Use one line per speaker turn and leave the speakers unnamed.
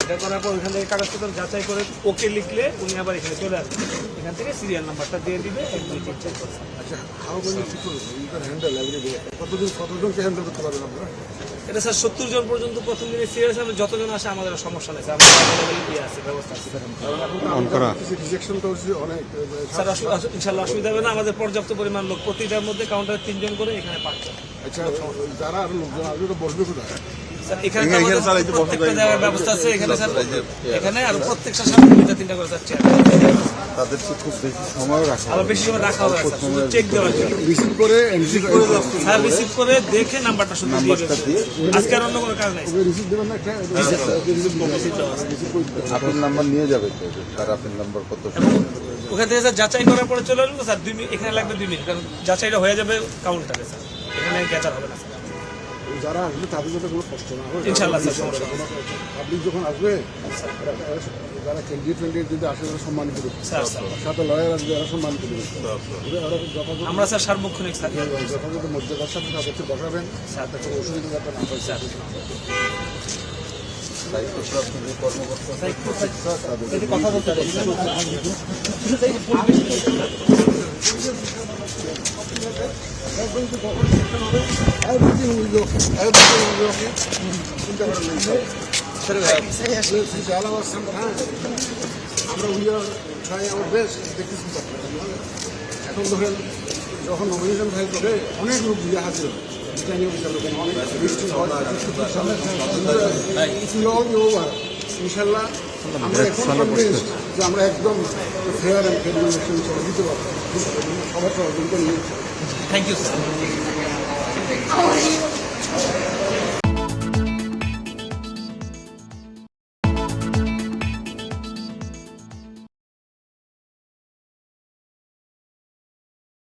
এটা করার পর ওইখান থেকে কাগজপত্র যাচাই করে ওকে লিখলে উনি আবার এখানে চলে আসবেন, এখান থেকে সিরিয়াল নাম্বারটা দিয়ে দিবে 1 2 3 4 5।
আচ্ছা, how many people you can handle every day? কতজনকে হ্যান্ডেল করতে পারবেন আপনারা?
এটা স্যার 70 জন পর্যন্ত প্রথম দিনে সিরিয়াস হবে, যতজন আসে আমাদের সমস্যা নেই স্যার, আমাদের অ্যাভেলেবল আছে, ব্যবস্থা আছে
রিজেকশন তো অনেক
স্যার। ইনশাআল্লাহ অসুবিধা হবে না, আমাদের পর্যাপ্ত পরিমাণ লোক, প্রতিটার মধ্যে কাউন্টারে 3 জন করে এখানে পাচ্ছে।
আচ্ছা, যারা আর লোকজন আসবে তো বসবে কোথায়?
স্যার এখানে প্রত্যেকটা জায়গার ব্যবস্থা আছে, এখানে স্যার এখানে আর প্রত্যেকটা সামনে 2-3টা করে স্যার চেয়ার,
তাদের খুব বেশি সময় রাখা
আবার বেশি সময় রাখা হবে স্যার, শুধু চেক দেওয়ার জন্য।
রিসিভ করে
স্যার রিসিভ করে দেখে নাম্বারটা শুধু দিয়ে দেবে, আজকে আর অন্য কোনো কাজ নাই।
রিসিভ দেবেন না একটা?
আপনার নাম্বার নিয়ে যাবে তো, তার আপনার নাম্বার কত?
ওখান থেকে স্যার যাচাই করার পরে চলে আসবো স্যার, 2 মিনিট এখানে লাগবে, 2 মিনিট, কারণ যাচাইটা হয়ে যাবে কাউন্টারে স্যার, এখানে গেচার হবে না স্যার।
যারা আসবে তাদের যাতে কোনো কষ্ট না হয়
ইনশাআল্লাহ স্যার, সমস্যা নেই।
পাবলিক যখন আসবে, যারা ক্যান্ডিডেট যদি আসে তারা সম্মানিত করবে,
স্যার
সাথে লয়ার আসবে এরা সম্মানিত করবে।
আমরা স্যার সার্বক্ষণিক থাকি
যথাযথ মর্যাদার সাথে তাদেরকে বসাবেন, সাথে কোনো অসুবিধা যাতে না হয় স্যার।
কথা বলতে
Everything will be okay. Everything will be okay. চিন্তা করেন না sir. all of us sometimes আমরা we are trying our best দেখতেছি। এখন ধরেন যখন নমিনেশন ফাইল করে অনেক লোক দিয়ে হাজির হয়, রিটার্নিং অফিসার লোকের অনেক বৃষ্টি হয়, ওভার ইনশাল্লাহ আমরা এখন কনভিন্স যে আমরা একদম ফেয়ার অ্যান্ড ক্রেডিবল ইলেকশন দিতে পারবো, সবার সহযোগিতা নিয়ে।
Thank you sir.